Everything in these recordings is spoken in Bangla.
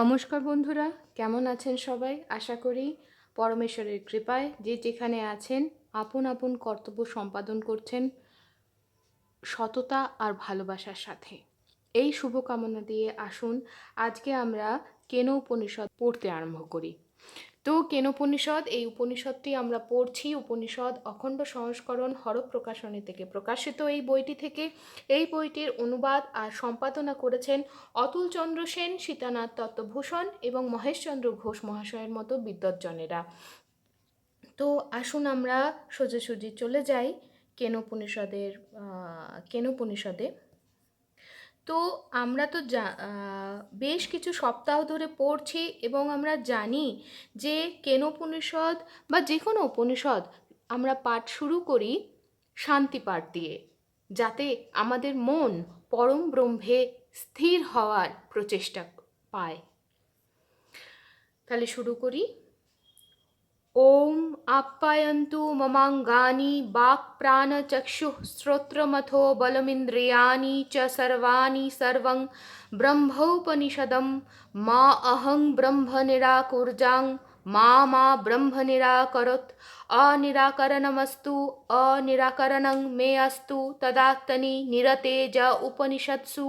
নমস্কার বন্ধুরা, কেমন আছেন সবাই? আশা করি পরমেশ্বরের কৃপায় যে যেখানে আছেন আপন আপন কর্তব্য সম্পাদন করছেন সততা আর ভালোবাসার সাথে। এই শুভকামনা দিয়ে আসুন আজকে আমরা কেন উপনিষদ পড়তে আরম্ভ করি। তো কেনোপনিষদ, এই উপনিষদটি আমরা পড়ছি। উপনিষদ অখণ্ড সংস্করণ হরপ প্রকাশনী থেকে প্রকাশিত এই বইটি থেকে। এই বইটির অনুবাদ আর সম্পাদনা করেছেন অতুল চন্দ্র সেন, সীতানাথ তত্ত্বভূষণ এবং মহেশচন্দ্র ঘোষ মহাশয়ের মতো বিদ্বজ্জনেরা। তো আসুন আমরা সোজাসুজি চলে যাই কেনোপনিষদে। তো আমরা তো বেশ কিছু সপ্তাহ ধরে পড়ছি এবং আমরা জানি যে কেনোপনিষদ বা যে কোনো উপনিষদ আমরা পাঠ শুরু করি শান্তি পাঠ দিয়ে, যাতে আমাদের মন পরম ব্রহ্মে স্থির হওয়ার প্রচেষ্টা পায়। তাহলে শুরু করি। ওম আপ্যায়ন্তু মমাঙ্গানি বাক প্রাণ চক্ষুঃ শ্রোত্রমথো বলমিন্দ্রিয়াণি চ সর্বাণি সর্বং ব্রহ্মোপনিষদম মা অহং ব্রহ্ম নিরাকুর্জাং মা ব্রহ্ম নিরাকরোৎ অনিরাকরণমস্তু অনিরাকরণং মে অস্তু তদাত্তনি নিরতে য উপনিষৎসু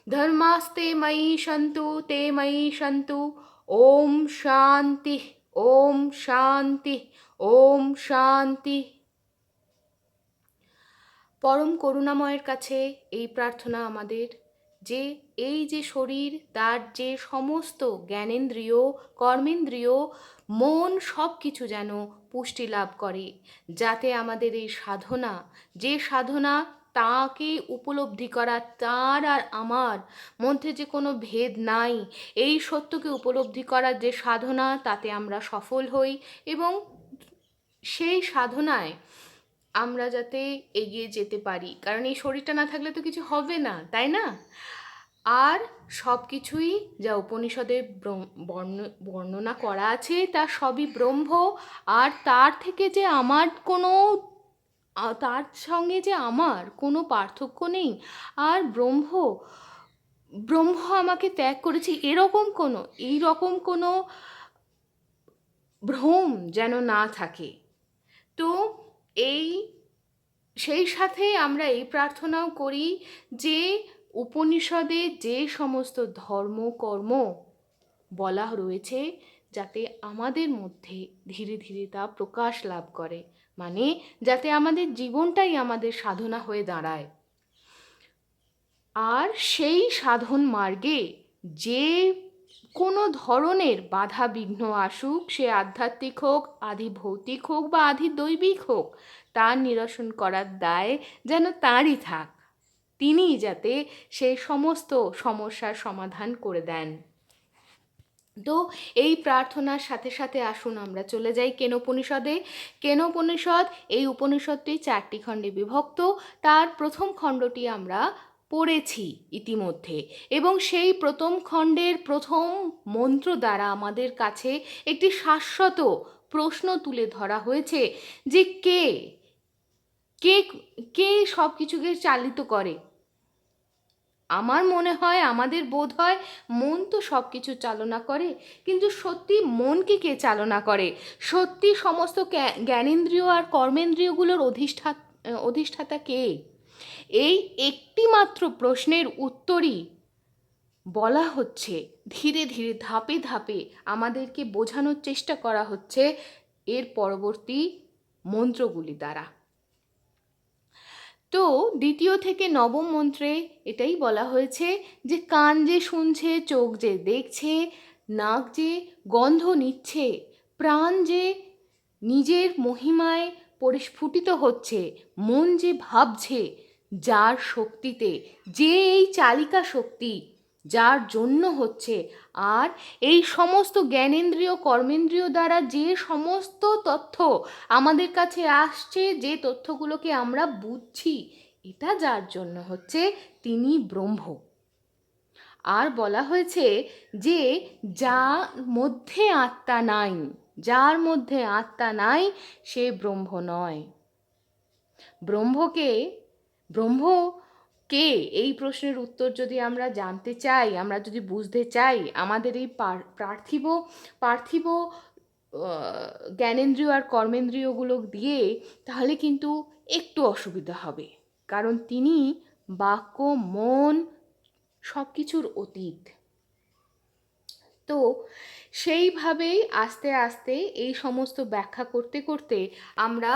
ধর্মাস্তে ময়ি সন্তু te ময়ি সন্তু। ওম শান্তি, ওম শান্তি, ওম শান্তি। পরম করুণাময়ের কাছে এই প্রার্থনা আমাদের যে এই যে শরীর, তার যে সমস্ত জ্ঞানেন্দ্রিয়, কর্মেন্দ্রিয়, মন সব কিছু যেন পুষ্টি লাভ করে, যাতে আমাদের এই সাধনা, যে সাধনা তাকে উপলব্ধি করা, তার আর আমার মধ্যে যে কোনো ভেদ নাই, এই সত্যকে উপলব্ধি করার যে সাধনা, তাতে আমরা সফল হই এবং সেই সাধনায় আমরা যাতে এগিয়ে যেতে পারি। কারণ এই শরীরটা না থাকলে তো কিছু হবে না, তাই না? আর সব কিছুই যা উপনিষদে বর্ণনা করা আছে তা সবই ব্রহ্ম। আর তার থেকে যে আমার কোনো, তার সঙ্গে যে আমার কোনো পার্থক্য নেই, আর ব্রহ্ম আমাকে ত্যাগ করেছে, এইরকম কোনো ভ্রম যেন না থাকে। তো সেই সাথে আমরা এই প্রার্থনাও করি যে উপনিষদে যে সমস্ত ধর্ম কর্ম বলা রয়েছে, যাতে আমাদের মধ্যে ধীরে ধীরে তা প্রকাশ লাভ করে, মানে যাতে আমাদের জীবনটাই আমাদের সাধনা হয়ে দাঁড়ায়। আর সেই সাধন মার্গে যে কোনো ধরনের বাধা বিঘ্ন আসুক, সে আধ্যাত্মিক হোক, আধি ভৌতিক হোক বা আধি দৈবিক হোক, তার নিরসন করার দায় যেন তাঁরই থাক। তিনিই যাতে সেই সমস্ত সমস্যার সমাধান করে দেন। তো এই প্রার্থনার সাথে সাথে আসুন আমরা চলে যাই কেনোপনিষদে। কেনোপনিষদ, এই উপনিষদটি 4টি খণ্ডে বিভক্ত। তার প্রথম খণ্ডটি আমরা পড়েছি ইতিমধ্যে, এবং সেই প্রথম খণ্ডের প্রথম মন্ত্র দ্বারা আমাদের কাছে একটি শাশ্বত প্রশ্ন তুলে ধরা হয়েছে যে কে কে কে সব কিছুকে চালিত করে। আমার মনে হয়, আমাদের বোধ হয় মন তো সব কিছু চালনা করে, কিন্তু সত্যি মনকে কে চালনা করে? সত্যি সমস্ত জ্ঞানেন্দ্রিয় আর কর্মেন্দ্রিয়গুলোর অধিষ্ঠাতা কে? এই একটি মাত্র প্রশ্নের উত্তরই বলা হচ্ছে, ধীরে ধীরে ধাপে ধাপে আমাদেরকে বোঝানোর চেষ্টা করা হচ্ছে এর পরবর্তী মন্ত্রগুলি দ্বারা। তো 2য় থেকে 9ম মন্ত্রে এটাই বলা হয়েছে যে কান যে শুনছে, চোখ যে দেখছে, নাক যে গন্ধ নিচ্ছে, প্রাণ যে নিজের মহিমায় পরিস্ফুটিত হচ্ছে, মন যে ভাবছে, যার শক্তিতে, যে এই চালিকা শক্তি যার জন্য হচ্ছে, আর এই সমস্ত জ্ঞানেন্দ্রিয় কর্মেন্দ্রিয় দ্বারা যে সমস্ত তথ্য আমাদের কাছে আসছে, যে তথ্যগুলোকে আমরা বুঝছি, এটা যার জন্য হচ্ছে, তিনি ব্রহ্ম। আর বলা হয়েছে যে যার মধ্যে আত্মা নাই, যার মধ্যে আত্মা নাই সে ব্রহ্ম নয়। ব্রহ্ম কে? এই প্রশ্নের উত্তর যদি আমরা জানতে চাই, আমরা যদি বুঝতে চাই, আমাদের এই পার্থিব পার্থিব জ্ঞানেন্দ্রিয় আর কর্মেন্দ্রিয়গুলো দিয়ে, তাহলে কিন্তু একটু অসুবিধা হবে। কারণ তিনি বাক্য, মন, সব কিছুর অতীত। তো সেইভাবেই আস্তে আস্তে এই সমস্ত ব্যাখ্যা করতে করতে আমরা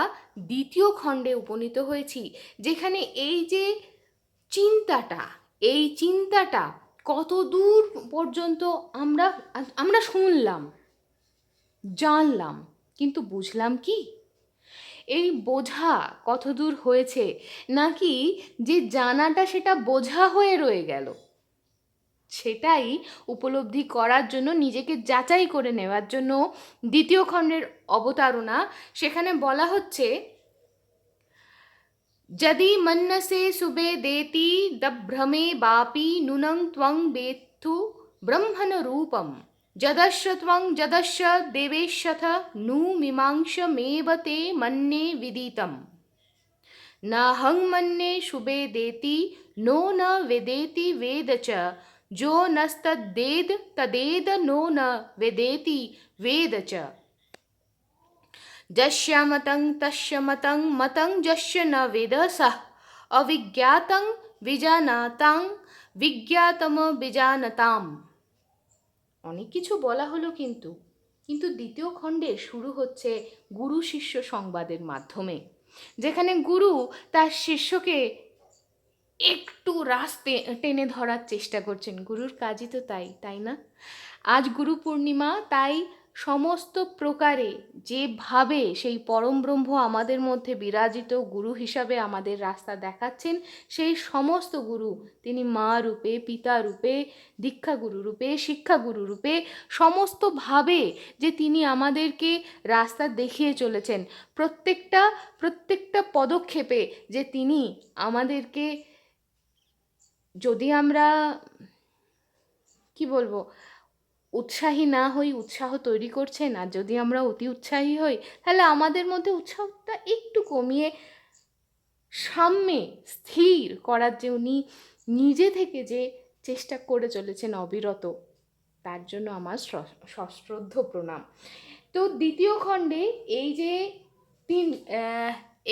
দ্বিতীয় খণ্ডে উপনীত হয়েছি, যেখানে এই যে চিন্তাটা, এই চিন্তাটা কত দূর পর্যন্ত আমরা আমরা শুনলাম, জানলাম, কিন্তু বুঝলাম কি? এই বোঝা কত দূর হয়েছে, নাকি যে জানাটা সেটা বোঝা হয়ে রয়ে গেল, সেটাই উপলব্ধি করার জন্য, নিজেকে যাচাই করে নেওয়ার জন্য দ্বিতীয় খণ্ডের অবতারণা। সেখানে বলা হচ্ছে, যদি মন্যসে সুবেদেতি দভ্রমে বাপি নুনং ত্বং বেত্থু ব্রহ্মণ রূপম যদস্য ত্বং যদস্য দেবেশ্বথ নু মীমাংসমেব তে মন্যে বিদিতম নাহং মন্যে সুবেদেতি नो न वेदेति वेद च जो नस्तद्वेद तदेद नो न वेदेति वेद च जस्य मतं तस्य मतं मतं जस्य न वेद सः अविज्ञातं विजानातां विज्ञातम विजानताम। অনেক কিছু বলা হলো, কিন্তু দ্বিতীয় খণ্ডে শুরু হচ্ছে গুরু শিষ্য সংবাদের মাধ্যমে, যেখানে গুরু তার শিষ্যকে একটু টেনে ধরার চেষ্টা করছেন। গুরুর কাজই তো তাই, তাই না? আজ গুরু পূর্ণিমা, তাই সমস্ত প্রকারে যেভাবে সেই পরম ব্রহ্ম আমাদের মধ্যে বিরাজিত গুরু হিসাবে আমাদের রাস্তা দেখাচ্ছেন, সেই সমস্ত গুরু, তিনি মা রূপে, পিতা রূপে, দীক্ষা গুরু রূপে, শিক্ষা গুরু রূপে, সমস্তভাবে যে তিনি আমাদেরকে রাস্তা দেখিয়ে চলেছেন, প্রত্যেকটা পদক্ষেপে যে তিনি আমাদেরকে, যদি আমরা কি বলবো, উৎসাহী না হই, উৎসাহ তৈরি করছেন। আর যদি আমরা অতি উৎসাহী হই, তাহলে আমাদের মধ্যে উৎসাহটা একটু কমিয়ে সাম্যে স্থির করার যে উনি নিজে থেকে যে চেষ্টা করে চলেছেন অবিরত, তার জন্য আমার সশ্রদ্ধ প্রণাম। তো দ্বিতীয় খণ্ডে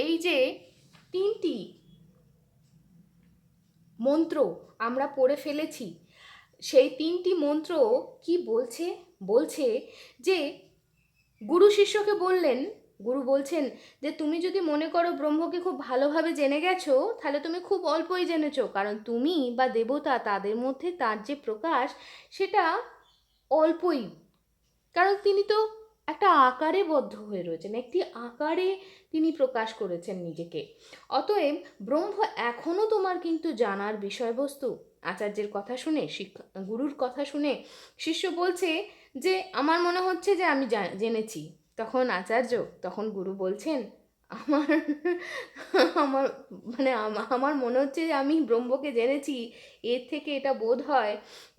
এই যে তিনটি মন্ত্র আমরা পড়ে ফেলেছি, সেই তিনটি মন্ত্র কি বলছে? বলছে যে গুরু শিষ্যকে বললেন, গুরু বলছেন যে তুমি যদি মনে করো ব্রহ্মকে খুব ভালোভাবে জেনে গেছো, তাহলে তুমি খুব অল্পই জেনেছো, কারণ তুমি বা দেবতা, তাদের মধ্যে তার যে প্রকাশ সেটা অল্পই, কারণ তিনি তো একটা আকারে বদ্ধ হয়ে রয়েছেন, একটি আকারে তিনি প্রকাশ করেছেন নিজেকে। অতএব ব্রহ্ম এখনও তোমার কিন্তু জানার বিষয়বস্তু। আচার্যের কথা শুনে, গুরুর কথা শুনে শিষ্য বলছে যে আমার মনে হচ্ছে যে আমি জেনেছি। তখন গুরু বলছেন, আমার আমার মানে আমার মনে হচ্ছে যে আমি ব্রহ্মকে জেনেছি। এর থেকে এটা বোধ হয়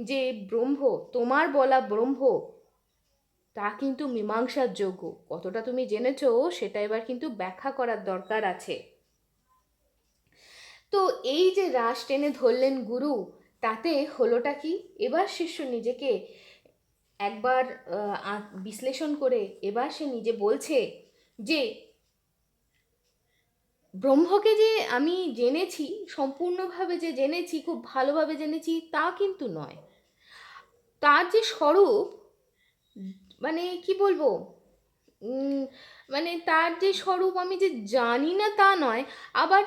যে ব্রহ্ম, তোমার বলা ব্রহ্ম, তা কিন্তু মীমাংসার যোগ্য। কতটা তুমি জেনেছো সেটা এবার কিন্তু ব্যাখ্যা করার দরকার আছে। তো এই যে রাস টেনে ধরলেন গুরু, তাতে হলোটা কি? এবার শিষ্য নিজেকে একবার বিশ্লেষণ করে এবার সে নিজে বলছে যে ব্রহ্মকে যে আমি জেনেছি, সম্পূর্ণভাবে যে জেনেছি, খুব ভালোভাবে জেনেছি, তা কিন্তু নয়। তার যে স্বরূপ, মানে কি বলবো, মানে তার যে স্বরূপ আমি যে জানি না তা নয়, আবার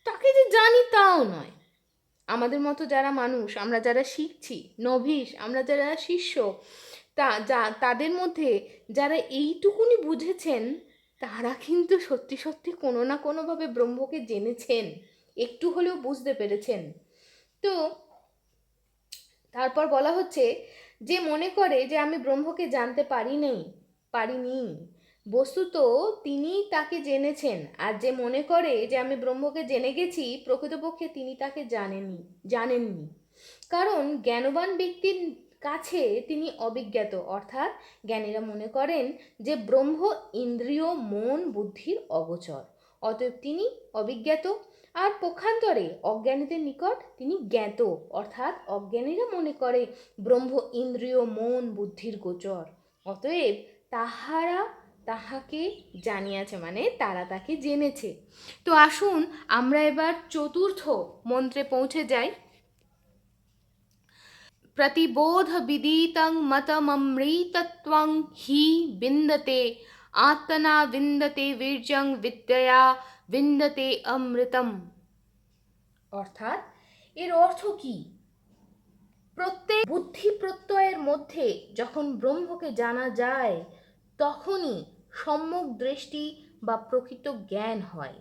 তাকে যে জানি তাও নয়। আমাদের মতো যারা মানুষ, আমরা যারা শিখছি, নভিস, আমরা যারা শিষ্য, তাদের মধ্যে যারা এইটুকুনি বুঝেছেন, তারা কিন্তু সত্যি সত্যি কোনো না কোনোভাবে ব্রহ্মকে জেনেছেন, একটু হলেও বুঝতে পেরেছেন। তো তারপর বলা হচ্ছে, যে মনে করে যে আমি ব্রহ্মকে জানতে পারিনি, বস্তুত তিনি তাকে জেনেছেন। আর যে মনে করে যে আমি ব্রহ্মকে জেনে গেছি, প্রকৃতপক্ষে তিনি তাকে জানেননি। কারণ জ্ঞানবান ব্যক্তির কাছে তিনি অবিজ্ঞাত, অর্থাৎ জ্ঞানীরা মনে করেন যে ব্রহ্ম ইন্দ্রিয়, মন, বুদ্ধির অগোচর, অতএব তিনি অবিজ্ঞাত। আর পক্ষান্তরে অজ্ঞানীদের নিকট তিনি জ্ঞাত, অর্থাৎ অজ্ঞানীরা মনে করে ব্রহ্ম ইন্দ্রিয় মন বুদ্ধির গোচর, অতএব তাহারা তাহাকে জানিয়াছে, মানে তারা তাকে জেনেছে। তো আসুন আমরা এবার চতুর্থ মন্ত্রে পৌঁছে যাই। प्रतिबोध विदितं मतममृतत्वं हि विन्दते आत्मना विन्दते वीर्यं विद्यया विन्दते অমৃতম। অর্থাৎ এর অর্থ কি? প্রত্যেক বুদ্ধি প্রত্যয়ের মধ্যে যখন ব্রহ্মকে জানা যায় তখনই সম্যক দৃষ্টি বা প্রকৃত জ্ঞান হয়।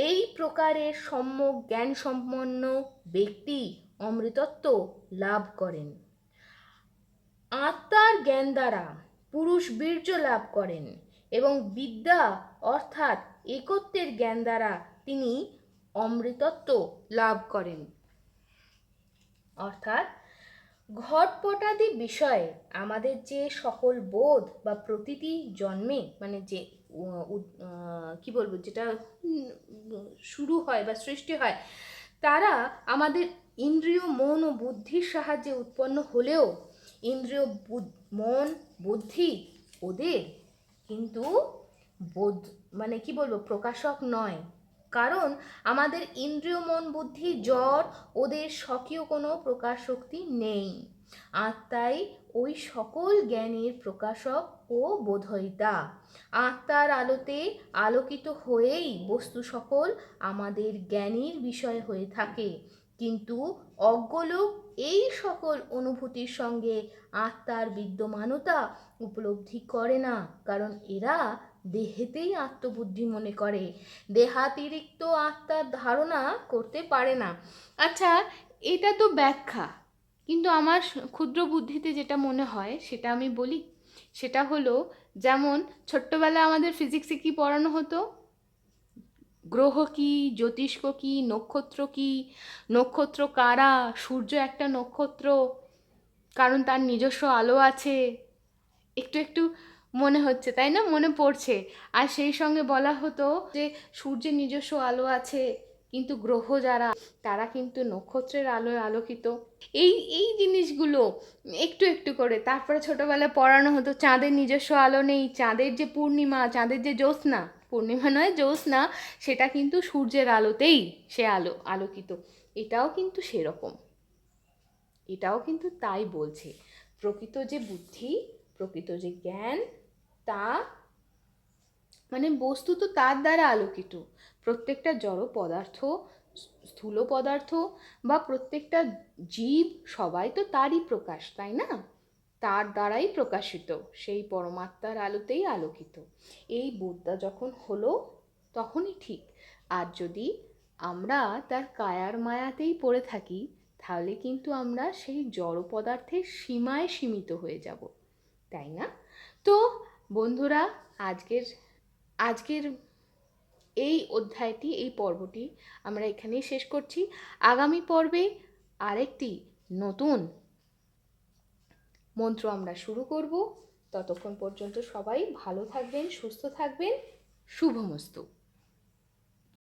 এই প্রকারের সম্যক জ্ঞান সম্পন্ন ব্যক্তি অমৃতত্ব লাভ করেন। আত্মার জ্ঞান দ্বারা পুরুষ বীর্য লাভ করেন এবং বিদ্যা অর্থাৎ একত্বের জ্ঞান দ্বারা তিনি অমৃতত্ব লাভ করেন। অর্থাৎ ঘটপটাদি বিষয়ে আমাদের যে সকল বোধ বা প্রতীতি জন্মে, মানে যে কি বলবো, যেটা শুরু হয় বা সৃষ্টি হয়, তারা আমাদের ইন্দ্রিয় মন ও বুদ্ধির সাহায্যে উৎপন্ন হলেও ইন্দ্রিয় মন বুদ্ধি ওদের কিন্তু মানে কি বলবো, প্রকাশক নয়। কারণ আমাদের ইন্দ্রিয় মন বুদ্ধি জড়, ওদের স্বকীয় কোনো প্রকাশ শক্তি নেই। আত্মাই ওই সকল জ্ঞানের প্রকাশক ও বোধয়িতা। আত্মার আলোতে আলোকিত হয়েই বস্তু সকল আমাদের জ্ঞানের বিষয় হয়ে থাকে, কিন্তু অজ্ঞলোক এই সকল অনুভূতির সঙ্গে আত্মার বিদ্যমানতা উপলব্ধি করে না, কারণ এরা দেহেতেই আত্মবুদ্ধি মনে করে, দেহাতিরিক্ত আত্মার ধারণা করতে পারে না। আচ্ছা, এটা তো ব্যাখ্যা, কিন্তু আমার ক্ষুদ্র বুদ্ধিতে যেটা মনে হয় সেটা আমি বলি। সেটা হলো, যেমন ছোট্টবেলায় আমাদের ফিজিক্সে কি পড়ানো হতো? গ্রহ কি, জ্যোতিষ্ক কি, নক্ষত্র কি, নক্ষত্র কারা, সূর্য একটা নক্ষত্র, কারণ তার নিজস্ব আলো আছে। একটু একটু মনে হচ্ছে, তাই না? মনে পড়ছে। আর সেই সঙ্গে বলা হতো যে সূর্যের নিজস্ব আলো আছে, কিন্তু গ্রহ যারা, তারা কিন্তু নক্ষত্রের আলোয় আলোকিত। এই এই জিনিসগুলো একটু একটু করে। তারপরে ছোটবেলায় পড়ানো হতো চাঁদের নিজস্ব আলো নেই, চাঁদের যে পূর্ণিমা, চাঁদের যে জ্যোৎস্না, পূর্ণিমা নয় জ্যোৎস্না, সেটা কিন্তু সূর্যের আলোতেই সে আলোকিত। এটাও কিন্তু সেরকম, এটাও কিন্তু তাই বলছে। প্রকৃত যে বুদ্ধি, প্রকৃত যে জ্ঞান, তা মানে বস্তু তো তার দ্বারা আলোকিত। প্রত্যেকটা জড় পদার্থ, স্থূল পদার্থ বা প্রত্যেকটা জীব, সবাই তো তারই প্রকাশ, তাই না? তার দ্বারাই প্রকাশিত, সেই পরমাত্মার আলোতেই আলোকিত। এই বোধটা যখন হলো তখনই ঠিক। আর যদি আমরা তার কায়ার মায়াতেই পড়ে থাকি, তাহলে কিন্তু আমরা সেই জড় পদার্থের সীমায় সীমিত হয়ে যাব, তাই না? তো বন্ধুরা, আজকের এই অধ্যায়টি, এই পর্বটি আমরা এখানেই শেষ করছি। আগামী পর্বে আরেকটি নতুন মন্ত্র আমরা শুরু করব। ততক্ষণ পর্যন্ত সবাই ভালো থাকবেন, সুস্থ থাকবেন। শুভমস্তু।